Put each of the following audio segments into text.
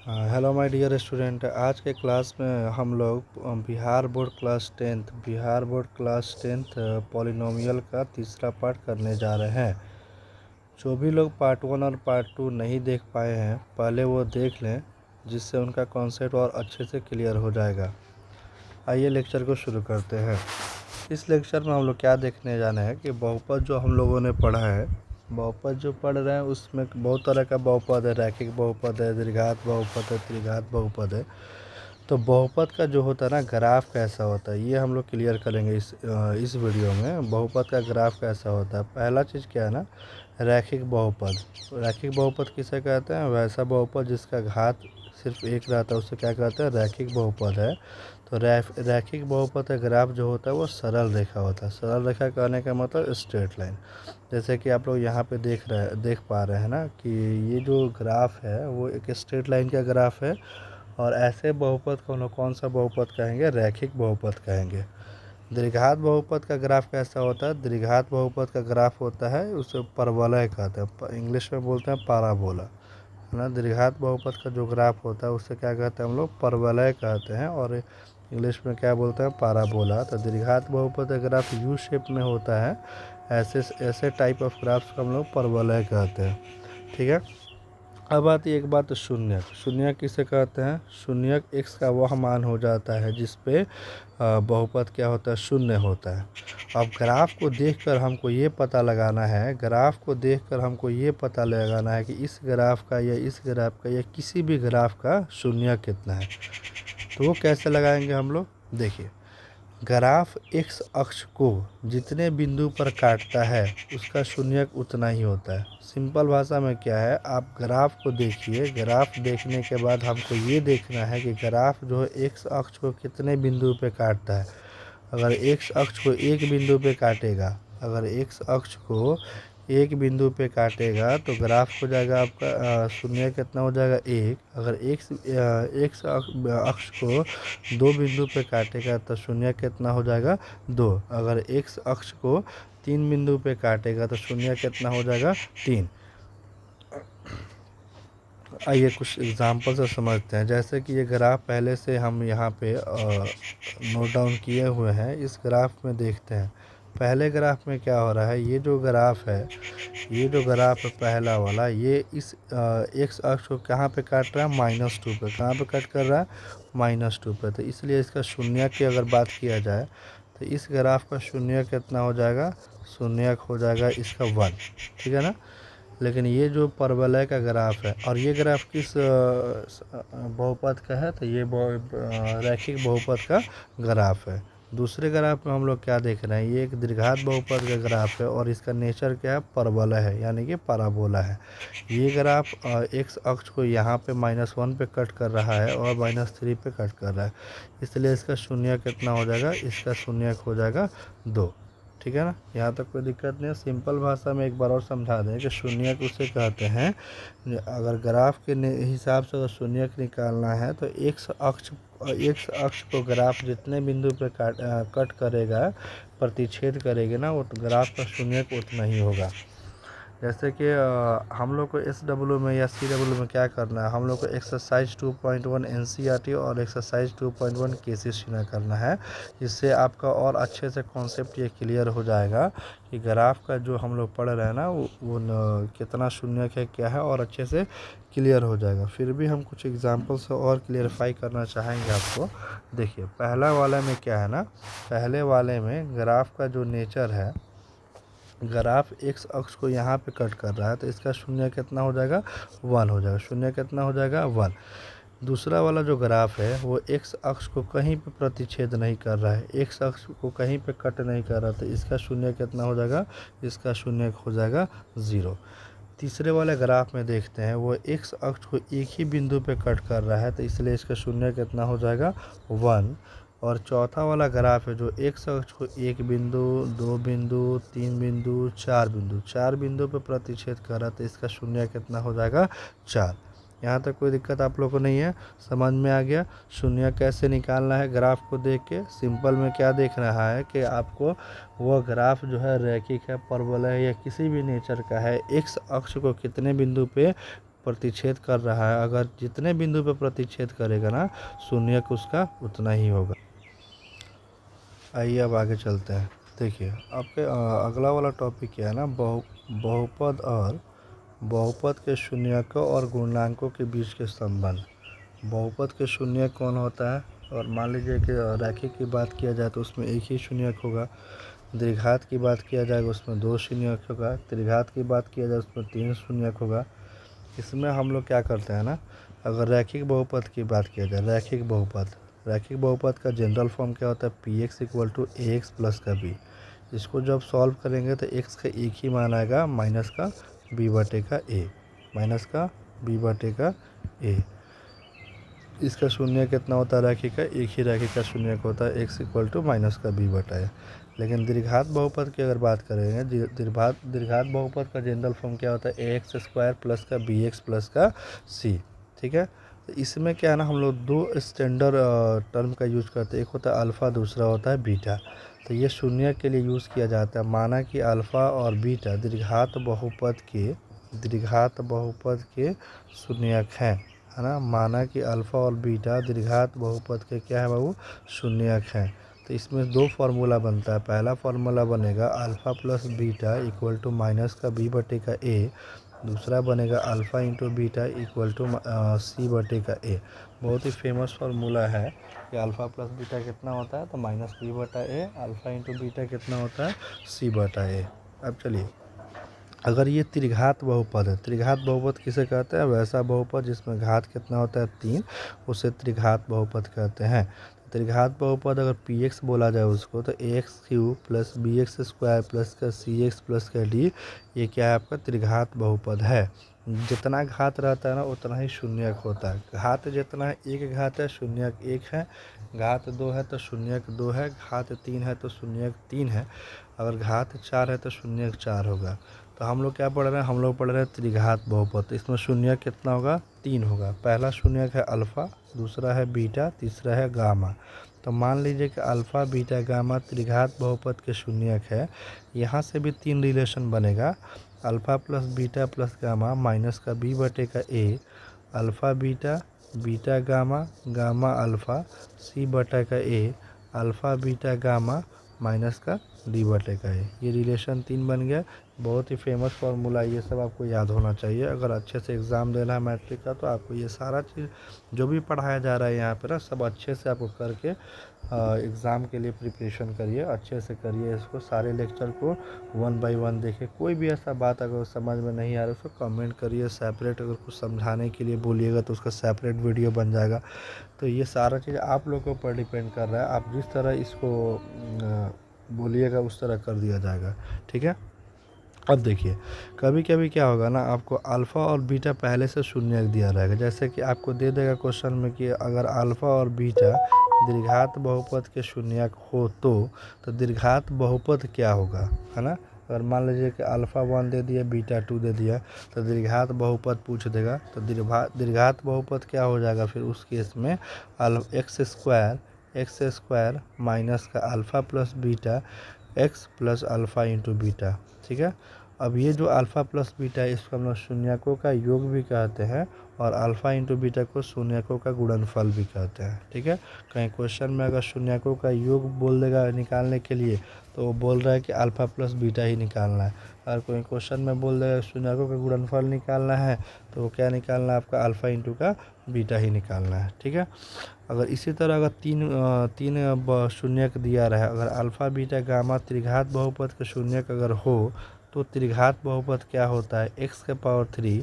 Hello my dear student. आज के class में हम लोग Bihar board class tenth polynomial का तीसरा पार्ट करने जा रहे हैं। जो भी लोग पार्ट 1 और पार्ट 2 नहीं देख पाए हैं पहले वो देख लें, जिससे उनका कॉन्सेप्ट और अच्छे से क्लियर हो जाएगा। आइए लेक्चर को शुरू करते हैं। इस लेक्चर में हम लोग क्या देखने जाना है कि बहुपद जो हम लोगों ने पढ़ा है, बहुपद जो पढ़ रहे हैं उसमें बहुत तरह का बहुपद है। रैखिक बहुपद है, दीर्घात बहुपद है, त्रिघात बहुपद है। तो बहुपद का जो होता है ना, ग्राफ कैसा होता है, ये हम लोग क्लियर करेंगे इस वीडियो में। बहुपद का ग्राफ कैसा होता है। पहला चीज़ क्या है ना, रैखिक बहुपद। रैखिक बहुपद किसे कहते हैं? वैसा बहुपद जिसका घात सिर्फ एक रहता है उसे क्या कहते हैं? रैखिक बहुपद है। तो रैखिक बहुपद का ग्राफ जो होता है वो सरल रेखा होता है। सरल रेखा कहने का मतलब स्ट्रेट लाइन। जैसे कि आप लोग यहाँ पे देख पा रहे हैं ना कि ये जो ग्राफ है वो एक स्ट्रेट लाइन का ग्राफ है। और ऐसे बहुपद को हम लोग कौन सा बहुपद कहेंगे? रैखिक बहुपद कहेंगे। द्विघात बहुपद का ग्राफ कैसा होता है? द्विघात बहुपद का ग्राफ होता है उसे परवलय कहते हैं, इंग्लिश में बोलते हैं पाराबोला, है ना। द्विघात बहुपद का जो ग्राफ होता है उससे क्या कहते हैं हम लोग? परवलय कहते हैं, और इंग्लिश में क्या बोलते हैं? पाराबोला। तो द्विघात बहुपद का ग्राफ यू शेप में होता है। ऐसे टाइप ऑफ ग्राफ्स को हम लोग परवलय कहते हैं। ठीक है। अब आती है एक बात शून्यक। शून्यक किसे कहते हैं? शून्यक x का वह मान हो जाता है जिस पे बहुपद क्या होता है? शून्य होता है। अब ग्राफ को देखकर हमको ये पता लगाना है, पता लगाना है कि इस ग्राफ का या इस ग्राफ का या किसी भी ग्राफ का शून्यक कितना है। तो वो कैसे लगाएंगे हम लोग? देखिए, ग्राफ x अक्ष को जितने बिंदु पर काटता है उसका शून्यक उतना ही होता है। सिंपल भाषा में क्या है, आप ग्राफ को देखिए। ग्राफ देखने के बाद हमको ये देखना है कि ग्राफ जो है x अक्ष को कितने बिंदु पे काटता है। अगर x अक्ष को एक बिंदु पे काटेगा, तो ग्राफ हो जाएगा आपका शून्य कितना हो जाएगा? 1। अगर x अक्ष को 2 बिंदु पे काटेगा तो शून्य कितना हो जाएगा? 2। अगर x अक्ष को 3 बिंदु पे काटेगा तो शून्य कितना हो जाएगा? 3। आइए कुछ एग्जाम्पल से समझते हैं। जैसे कि ये ग्राफ पहले से हम यहाँ पे नोट डाउन किए हुए हैं। इस ग्राफ में देखते हैं पहले ग्राफ में क्या हो रहा है। ये जो ग्राफ है पहला वाला, ये इस x अक्ष को कहाँ पे काट रहा है? -2 पे। कहाँ पे कट कर रहा है? -2 पे। तो इसलिए इसका शून्य की अगर बात किया जाए तो इस ग्राफ का शून्य कितना हो जाएगा? शून्य हो जाएगा इसका 1। ठीक है ना। लेकिन ये जो परवलय का ग्राफ है, और ये ग्राफ किस बहुपद का है? तो ये रैखिक बहुपद का ग्राफ है। दूसरे ग्राफ में हम लोग क्या देख रहे हैं? ये एक द्विघात बहुपद का ग्राफ है और इसका नेचर क्या है? परवलय है, यानी कि पाराबोला है। ये ग्राफ x अक्ष को यहाँ पे -1 पे कट कर रहा है और -3 पे कट कर रहा है। इसलिए इसका शून्य कितना हो जाएगा? इसका शून्य हो जाएगा 2। ठीक है ना। यहाँ तक कोई दिक्कत नहीं है। सिंपल भाषा में एक बार और समझा दें कि शून्यक उसे कहते हैं, अगर ग्राफ के हिसाब से अगर शून्यक निकालना है तो x अक्ष को ग्राफ जितने बिंदु पे कट करेगा, प्रतिच्छेद करेगी ना, वो ग्राफ का शून्यक उतना ही होगा। जैसे कि हम लोग को SW में या CW में क्या करना है, हम लोग को एक्सरसाइज 2.1 NCERT और एक्सरसाइज 2.1 KCCNA करना है। इससे आपका और अच्छे से कॉन्सेप्ट ये क्लियर हो जाएगा कि ग्राफ का जो हम लोग पढ़ रहे हैं ना वो कितना शून्यक है, क्या है, और अच्छे से क्लियर हो जाएगा। फिर भी हम कुछ एग्जाम्पल से और क्लियरफाई करना चाहेंगे आपको। देखिए, पहला वाले में क्या है ना, पहले वाले में ग्राफ का जो नेचर है, ग्राफ x अक्ष को यहाँ पे कट कर रहा है तो इसका शून्य कितना हो जाएगा? 1 हो जाएगा। शून्य कितना हो जाएगा? 1। दूसरा वाला जो ग्राफ है वो x अक्ष को कहीं पे प्रतिच्छेद नहीं कर रहा है, x अक्ष को कहीं पे कट नहीं कर रहा, तो इसका शून्य कितना हो जाएगा? इसका शून्य हो जाएगा 0। तीसरे वाले ग्राफ में देखते हैं वो x अक्ष को एक ही बिंदु पे कट कर रहा है तो इसलिए इसका शून्य कितना हो जाएगा? 1। और चौथा वाला ग्राफ है जो x अक्ष को 1 बिंदु, 2 बिंदु, 3 बिंदु, 4 बिंदु पे प्रतिच्छेद कर रहा है तो इसका शून्य कितना हो जाएगा? 4। यहाँ तक कोई दिक्कत आप लोग को नहीं है? समझ में आ गया शून्य कैसे निकालना है ग्राफ को देख के? सिंपल में क्या देख रहा है कि आपको वह ग्राफ जो है रैखिक है, परवलय है या किसी भी नेचर का है, x अक्ष को कितने बिंदु पे प्रतिच्छेद कर रहा है, अगर जितने बिंदु पे प्रतिच्छेद करेगा ना शून्यक उसका उतना ही होगा। आइए अब आगे चलते हैं। देखिए आपके अगला वाला टॉपिक क्या है ना, बहुपद और बहुपद के शून्यकों और गुणांकों के बीच के संबंध। बहुपद के शून्यक कौन होता है, और मान लीजिए कि रैखिक की बात किया जाए तो उसमें एक ही शून्यक होगा, द्विघात की बात किया जाएगा उसमें 2 शून्यक होगा, त्रिघात की बात किया जाए उसमें 3 शून्यक होगा। इसमें हम लोग क्या करते हैं ना, अगर रैखिक बहुपद की बात किया जाए, रैखिक बहुपद का जनरल फॉर्म क्या होता है, p x equal to a x plus का बी। इसको जब सॉल्व करेंगे तो एक्स का एक ही मान आएगा माइनस का बी बटे का ए, माइनस का बी बटे का ए। इसका शून्य कितना होता है रैखिक का, एक ही रैखिक का शून्य होता है एक्स इक्वल टू माइनस का बी बटा ए। लेकिन द्विघात बहुपद की अगर बात करेंगे, द्विघात बहुपद का जनरल फॉर्म क्या होता है, ए एक्स स्क्वायर प्लस का बी एक्स प्लस का सी। ठीक है, तो इसमें क्या है ना, हम लोग 2 स्टैंडर्ड टर्म का यूज करते हैं, एक होता है अल्फ़ा, दूसरा होता है बीटा। तो ये शून्य के लिए यूज़ किया जाता है। माना कि अल्फ़ा और बीटा द्विघात बहुपद के शून्यक हैं, है ना। माना कि अल्फ़ा और बीटा द्विघात बहुपद के क्या है बाबू, शून्यक हैं। तो इसमें 2 फार्मूला बनता है। पहला फार्मूला बनेगा alpha plus beta equal to minus का बी बटे का ए, दूसरा बनेगा alpha into beta equal to C बटे का ए। बहुत ही फेमस फार्मूला है कि अल्फ़ा प्लस बीटा कितना होता है, तो माइनस बी बटा ए, अल्फ़ा इंटू बीटा कितना होता है, सी बटा ए। अब चलिए, अगर ये त्रिघात बहुपद है, त्रिघात बहुपद किसे कहते हैं, वैसा बहुपद जिसमें घात कितना होता है 3, उसे त्रिघात बहुपद कहते हैं। त्रिघात बहुपद अगर पी एक्स बोला जाए उसको, तो A x cube plus B x square plus का सी एक्स प्लस का डी, ये क्या है आपका त्रिघात बहुपद है। जितना घात रहता है ना उतना ही शून्यक होता है। घात जितना है, एक घात है शून्यक 1 है, घात 2 है तो शून्यक 2 है, घात 3 है तो शून्यक 3 है, अगर घात 4 है तो शून्यक 4 होगा। तो हम लोग क्या पढ़ रहे हैं, हम लोग पढ़ रहे हैं त्रिघात बहुपद। तो इसमें शून्यक कितना होगा, 3 होगा। पहला शून्यक है अल्फ़ा, दूसरा है बीटा, तीसरा है गामा। तो मान लीजिए कि अल्फ़ा बीटा गामा त्रिघात बहुपद के शून्यक है। यहाँ से भी 3 रिलेशन बनेगा, alpha plus beta plus gamma minus का बी बटे का A, alpha beta beta gamma gamma alpha C बटा का A, alpha beta gamma minus का डी बटे का ए। ये रिलेशन 3 बन गया। बहुत ही फेमस फार्मूला, ये सब आपको याद होना चाहिए। अगर अच्छे से एग्ज़ाम देना है मैट्रिक का, तो आपको ये सारा चीज़ जो भी पढ़ाया जा रहा है यहाँ पर ना, सब अच्छे से आपको करके एग्ज़ाम के लिए प्रिपरेशन करिए, अच्छे से करिए। इसको सारे लेक्चर को 1 बाय 1 देखिए। कोई भी ऐसा बात अगर समझ में नहीं आ रहा है उसको कमेंट करिए, सेपरेट अगर कुछ समझाने के लिए बोलिएगा तो उसका सेपरेट वीडियो बन जाएगा। तो ये सारा चीज़ आप लोगों पर डिपेंड कर रहा है, आप जिस तरह इसको बोलिएगा उस तरह कर दिया जाएगा। ठीक है, अब देखिए, कभी कभी क्या होगा ना, आपको अल्फ़ा और बीटा पहले से शून्यक दिया रहेगा। जैसे कि आपको दे देगा क्वेश्चन में कि अगर अल्फ़ा और बीटा द्विघात बहुपद के शून्यक हो तो द्विघात बहुपद क्या होगा, है ना। अगर मान लीजिए कि अल्फ़ा 1 दे दिया, बीटा 2 दे दिया, तो द्विघात बहुपद पूछ देगा। तो द्विघात बहुपद क्या हो जाएगा फिर उस केस में, एक्स स्क्वायर माइनस का alpha plus beta x plus alpha into beta. ठीक है, अब ये जो अल्फ़ा प्लस बीटा है इसको हम लोग शून्यकों का योग भी कहते हैं, और अल्फ़ा इंटू बीटा को शून्यकों का गुणनफल भी कहते हैं। ठीक है, कहीं क्वेश्चन में अगर शून्यकों का योग बोल देगा निकालने के लिए, तो वो बोल रहा है कि अल्फ़ा प्लस बीटा ही निकालना है। अगर कोई क्वेश्चन में बोल देगा शून्यकों का गुणनफल निकालना है, तो वो क्या निकालना है आपका, अल्फ़ा इंटू का बीटा ही निकालना है। ठीक है, अगर इसी तरह अगर तीन शून्यक दिया रहा है, अगर अल्फ़ा बीटा गामा त्रिघात बहुपद के शून्यक अगर हो, तो त्रिघात बहुपद क्या होता है, एक्स के पावर 3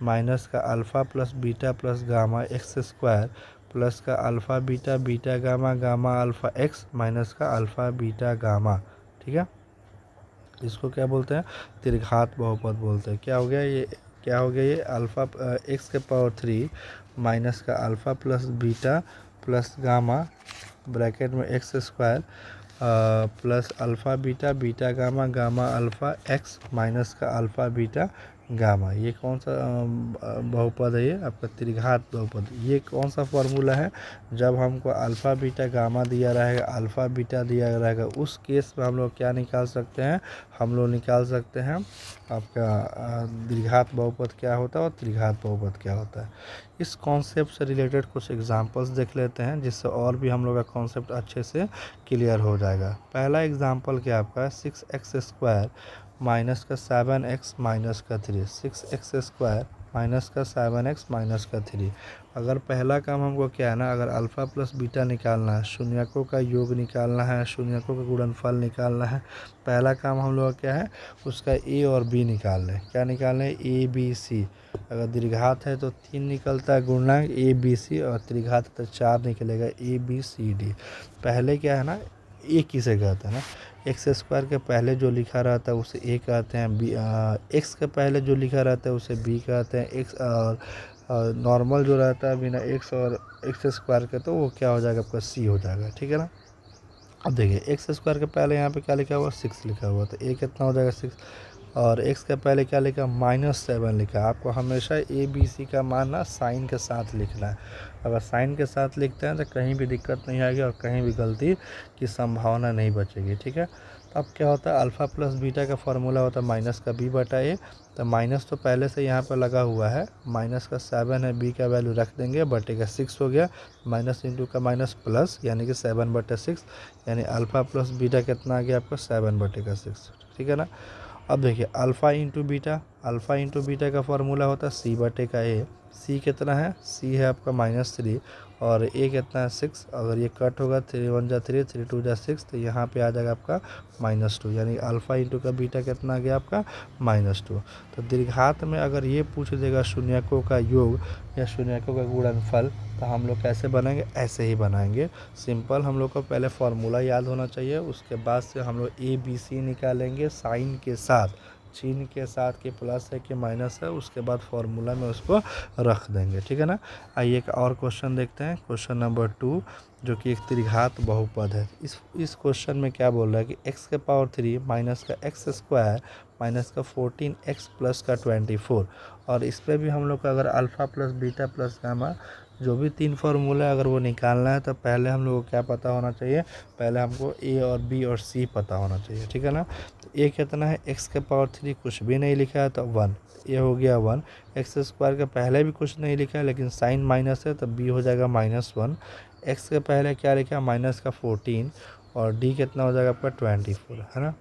माइनस का alpha plus beta plus gamma x square plus का alpha beta beta gamma gamma alpha x minus का अल्फ़ा बीटा गामा। ठीक है, इसको क्या बोलते हैं, त्रिघात बहुपद बोलते हैं। क्या हो गया ये, क्या हो गया ये, अल्फ़ा एक्स के पावर 3 माइनस का alpha plus beta plus gamma bracket में x square plus alpha beta beta gamma gamma alpha x minus का अल्फ़ा बीटा गामा। ये कौन सा बहुपद है? ये आपका त्रिघात बहुपद। ये कौन सा फॉर्मूला है? जब हमको अल्फ़ा बीटा गामा दिया रहेगा, अल्फ़ा बीटा दिया रहेगा, उस केस में हम लोग क्या निकाल सकते हैं? हम लोग निकाल सकते हैं आपका द्विघात बहुपद क्या होता है और त्रिघात बहुपद क्या होता है। इस कॉन्सेप्ट से रिलेटेड कुछ एग्जांपल्स देख लेते हैं, जिससे और भी हम लोग का कॉन्सेप्ट अच्छे से क्लियर हो जाएगा। पहला एग्जांपल क्या आपका? 6x² माइनस का 7x माइनस का 3। 6x² माइनस का 7x माइनस का 3। अगर पहला काम हमको क्या है ना, अगर अल्फ़ा प्लस बीटा निकालना है, शून्यकों का योग निकालना है, शून्यकों का गुणनफल निकालना है, पहला काम हम लोग का क्या है? उसका ए और बी निकालना है। क्या निकालना है? A b c. अगर द्विघात है तो 3 निकलता है गुणनांक ए बी सी, और त्रिघात है तो 4 निकलेगा ए बी सी डी। पहले क्या है ना, ए किसे कहते हैं ना, x² के पहले जो लिखा रहता है उसे ए कहते हैं, बी एक्स के पहले जो लिखा रहता है उसे बी कहते हैं, एक्स और नॉर्मल जो रहता है बिना एक्स और x² के, तो वो क्या हो जाएगा आपका? सी हो जाएगा। ठीक है ना। अब देखिए x² के पहले यहाँ पे क्या लिखा हुआ? 6 लिखा हुआ, तो ए कितना हो जाएगा? 6। और x के पहले क्या लिखा? -7 लिखा है। आपको हमेशा ए बी सी का मान ना साइन के साथ लिखना है। अगर साइन के साथ लिखते हैं तो कहीं भी दिक्कत नहीं आएगी और कहीं भी गलती की संभावना नहीं बचेगी। ठीक है। तो अब क्या होता है? अल्फ़ा प्लस बीटा का फॉर्मूला होता है माइनस का बी बटा ए। तो माइनस तो पहले से यहाँ पर लगा हुआ है, माइनस का 7 है, बी का वैल्यू रख देंगे, बटे का 6 हो गया, माइनस इंटू का माइनस प्लस, यानी कि 7/6, यानी अल्फ़ा प्लस बीटा कितना आ गया आपका? 7/6। ठीक है ना। अब देखिए अल्फ़ा इंटू बीटा का फॉर्मूला होता है सी बटे का ए। सी कितना है? सी है आपका -3, और ए कितना है? 6। अगर ये कट होगा 3 1 जा 3, 3 2 जा 6, तो यहाँ पे आ जाएगा आपका -2, यानी अल्फ़ा इंटू का बीटा कितना आ गया आपका? -2। तो द्विघात में अगर ये पूछ देगा शून्यकों का योग या शून्यकों का गुणनफल, तो हम लोग कैसे बनाएंगे? ऐसे ही बनाएंगे। सिंपल, हम लोग को पहले फार्मूला याद होना चाहिए, उसके बाद से हम लोग ए बी सी निकालेंगे साइन के साथ, चिन्ह के साथ, कि प्लस है कि माइनस है, उसके बाद फार्मूला में उसको रख देंगे। ठीक है ना। आइए एक और क्वेश्चन देखते हैं, क्वेश्चन नंबर 2, जो कि एक त्रिघात बहुपद है। इस क्वेश्चन में क्या बोल रहा है कि x³ माइनस का x² माइनस का 14x प्लस का 24। और इस पर भी हम लोग का अगर alpha plus beta plus gamma जो भी 3 फार्मूला अगर वो निकालना है, तो पहले हम लोग को क्या पता होना चाहिए? पहले हमको ए और बी और सी पता होना चाहिए। ठीक है ना। तो ए कितना है? x³ कुछ भी नहीं लिखा है तो 1, ये हो गया 1। x² के पहले भी कुछ नहीं लिखा है, लेकिन साइन माइनस है तो बी हो जाएगा -1। x के पहले क्या लिखा है? माइनस का 14, और डी कितना हो जाएगा आपका? 24, है ना।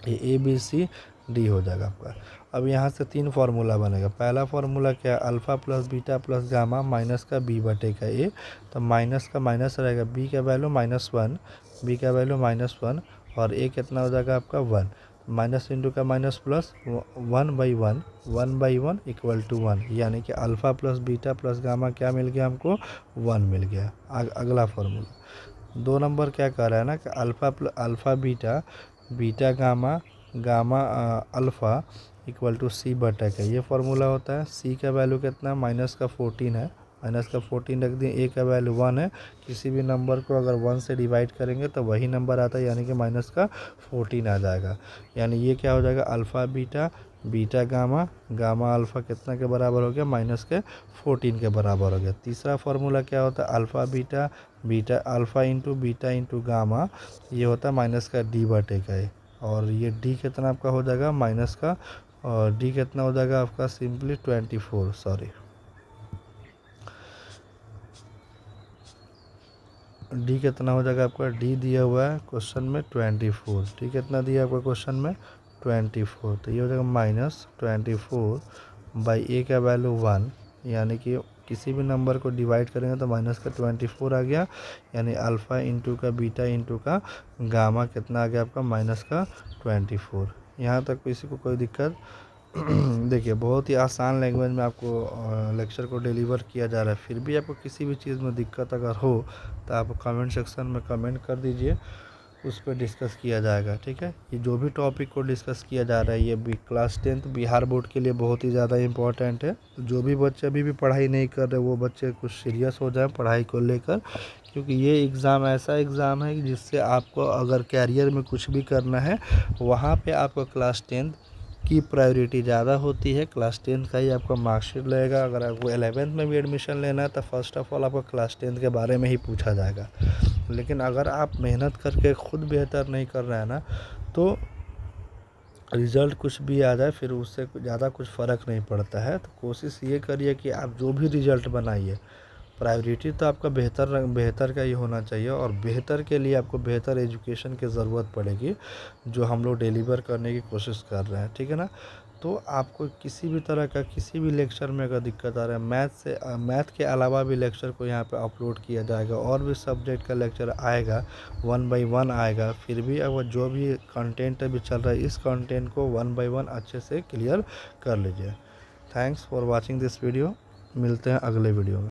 ये ए बी सी डी हो जाएगा आपका। अब यहाँ से 3 फार्मूला बनेगा। पहला फार्मूला क्या है? Alpha plus beta plus gamma minus का बी बटे का ए। तो माइनस का माइनस रहेगा, बी का वैल्यू -1, बी का वैल्यू -1, और ए कितना हो जाएगा आपका? 1। माइनस इंटू का माइनस प्लस, 1/1, 1/1 = 1, यानी कि alpha plus beta plus gamma क्या मिल गया हमको? 1 मिल गया। अगला फार्मूला 2 नंबर क्या कह रहा है ना, कि alpha beta, beta gamma, gamma alpha = सी बटा का, ये फार्मूला होता है। सी का वैल्यू कितना है? माइनस का 14 है, माइनस का 14 रख दिए। ए का वैल्यू 1 है, किसी भी नंबर को अगर 1 से डिवाइड करेंगे तो वही नंबर आता है, यानी कि माइनस का 14 आ जाएगा। यानी ये क्या हो जाएगा? Alpha beta, beta gamma, gamma alpha कितना के बराबर हो गया? -14 के बराबर हो गया। तीसरा फार्मूला क्या होता है? Alpha beta, beta alpha into beta into gamma, ये होता है माइनस का डी बटे का ए। और ये डी कितना आपका हो जाएगा? माइनस का, और डी कितना हो जाएगा आपका? सिंपली 24, सॉरी, डी कितना हो जाएगा आपका? डी दिया हुआ है क्वेश्चन में 24, डी कितना दिया आपका क्वेश्चन में? 24। तो ये हो जाएगा -24 बाई ए का वैल्यू 1, यानी कि किसी भी नंबर को डिवाइड करेंगे तो माइनस का 24 आ गया, यानी अल्फ़ा इंटू का बीटा इंटू का गामा कितना आ गया आपका? माइनस का 24। यहाँ तक किसी को कोई दिक्कत? देखिए, बहुत ही आसान लैंग्वेज में आपको लेक्चर को डिलीवर किया जा रहा है। फिर भी आपको किसी भी चीज़ में दिक्कत अगर हो तो आप कमेंट सेक्शन में कमेंट कर दीजिए, उस पर डिस्कस किया जाएगा। ठीक है। ये जो भी टॉपिक को डिस्कस किया जा रहा है, ये भी क्लास 10th बिहार बोर्ड के लिए बहुत ही ज़्यादा इम्पोर्टेंट है। जो भी बच्चे अभी भी पढ़ाई नहीं कर रहे, वो बच्चे कुछ सीरियस हो जाए पढ़ाई को लेकर, क्योंकि ये एग्ज़ाम ऐसा एग्ज़ाम है जिससे आपको अगर कैरियर में कुछ भी करना है, वहाँ पे आपको क्लास 10th की प्रायोरिटी ज़्यादा होती है, क्लास 10 का ही आपका मार्कशीट लगेगा। अगर आपको 11th में भी एडमिशन लेना है तो फर्स्ट ऑफ ऑल आपको क्लास 10 के बारे में ही पूछा जाएगा। लेकिन अगर आप मेहनत करके खुद बेहतर नहीं कर रहे हैं ना, तो रिज़ल्ट कुछ भी आ जाए फिर उससे ज़्यादा कुछ फ़र्क नहीं पड़ता है। तो कोशिश ये करिए कि आप जो भी रिज़ल्ट बनाइए, प्रायोरिटी तो आपका बेहतर का ही होना चाहिए, और बेहतर के लिए आपको बेहतर एजुकेशन की ज़रूरत पड़ेगी, जो हम लोग डिलीवर करने की कोशिश कर रहे हैं, ठीक है ना। तो आपको किसी भी तरह का किसी भी लेक्चर में अगर दिक्कत आ रहा है, मैथ के अलावा भी लेक्चर को यहाँ पे अपलोड किया जाएगा, और भी सब्जेक्ट का लेक्चर आएगा, 1 बाय 1 आएगा। फिर भी अगर जो भी कंटेंट अभी चल रहा है, इस कंटेंट को 1 बाय 1 अच्छे से क्लियर कर लीजिए। Thanks for watching this video. मिलते हैं अगले वीडियो में।